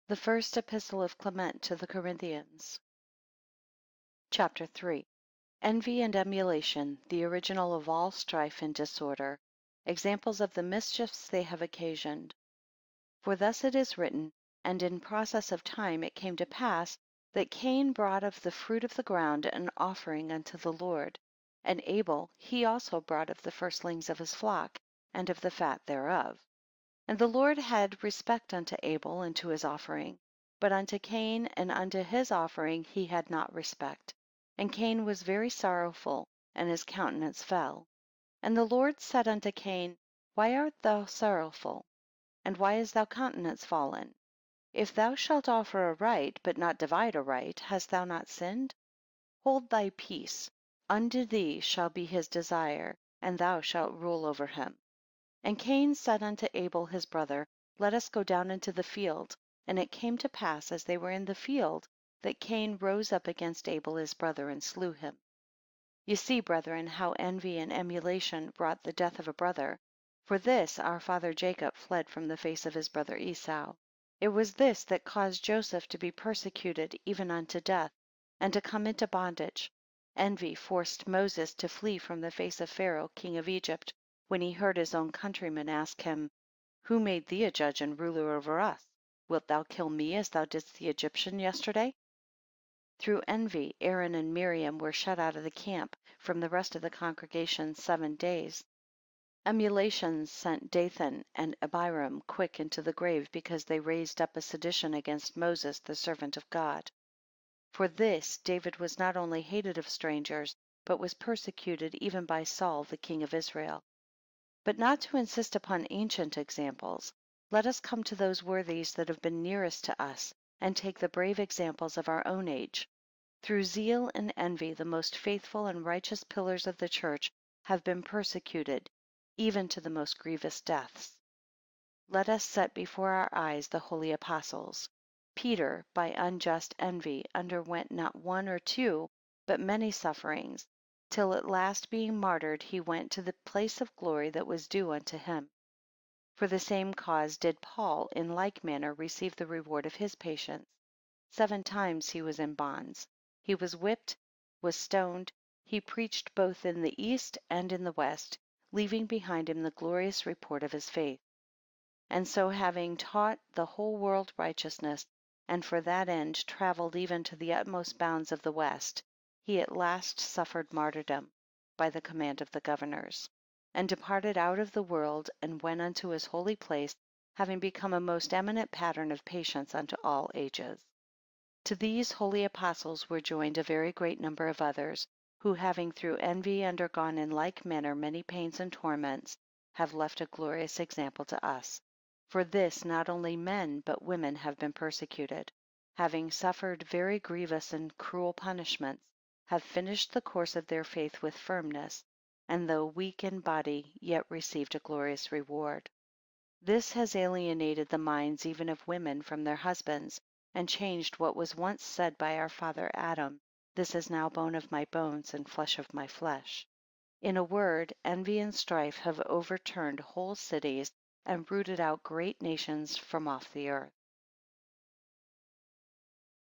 The First Epistle of Clement to the Corinthians. Chapter 3. Envy and emulation, the original of all strife and disorder. Examples of the mischiefs they have occasioned. For thus it is written, and in process of time it came to pass, that Cain brought of the fruit of the ground an offering unto the Lord, and Abel he also brought of the firstlings of his flock, and of the fat thereof. And the Lord had respect unto Abel and to his offering, but unto Cain and unto his offering he had not respect. And Cain was very sorrowful, and his countenance fell. And the Lord said unto Cain, Why art thou sorrowful? And why is thy countenance fallen? If thou shalt offer aright, but not divide aright, hast thou not sinned? Hold thy peace, unto thee shall be his desire, and thou shalt rule over him. And Cain said unto Abel his brother, Let us go down into the field. And it came to pass, as they were in the field, that Cain rose up against Abel his brother, and slew him. Ye see, brethren, how envy and emulation wrought the death of a brother. For this our father Jacob fled from the face of his brother Esau. It was this that caused Joseph to be persecuted even unto death, and to come into bondage. Envy forced Moses to flee from the face of Pharaoh king of Egypt, when he heard his own countrymen ask him, Who made thee a judge and ruler over us? Wilt thou kill me as thou didst the Egyptian yesterday? Through envy Aaron and Miriam were shut out of the camp from the rest of the congregation 7 days. Emulation sent Dathan and Abiram quick into the grave, because they raised up a sedition against Moses the servant of God. For this David was not only hated of strangers, but was persecuted even by Saul the king of Israel. But not to insist upon ancient examples, let us come to those worthies that have been nearest to us, and take the brave examples of our own age. Through zeal and envy the most faithful and righteous pillars of the church have been persecuted, even to the most grievous deaths. Let us set before our eyes the holy apostles. Peter, by unjust envy, underwent not 1 or 2, but many sufferings, till at last being martyred he went to the place of glory that was due unto him. For the same cause did Paul in like manner receive the reward of his patience. 7 times he was in bonds. He was whipped, was stoned, he preached both in the east and in the west, leaving behind him the glorious report of his faith. And so having taught the whole world righteousness, and for that end travelled even to the utmost bounds of the west, he at last suffered martyrdom by the command of the governors, and departed out of the world, and went unto his holy place, having become a most eminent pattern of patience unto all ages. To these holy apostles were joined a very great number of others, who having through envy undergone in like manner many pains and torments, have left a glorious example to us. For this not only men but women have been persecuted, having suffered very grievous and cruel punishments, have finished the course of their faith with firmness, and though weak in body, yet received a glorious reward. This has alienated the minds even of women from their husbands, and changed what was once said by our father Adam, This is now bone of my bones and flesh of my flesh. In a word, envy and strife have overturned whole cities, and rooted out great nations from off the earth.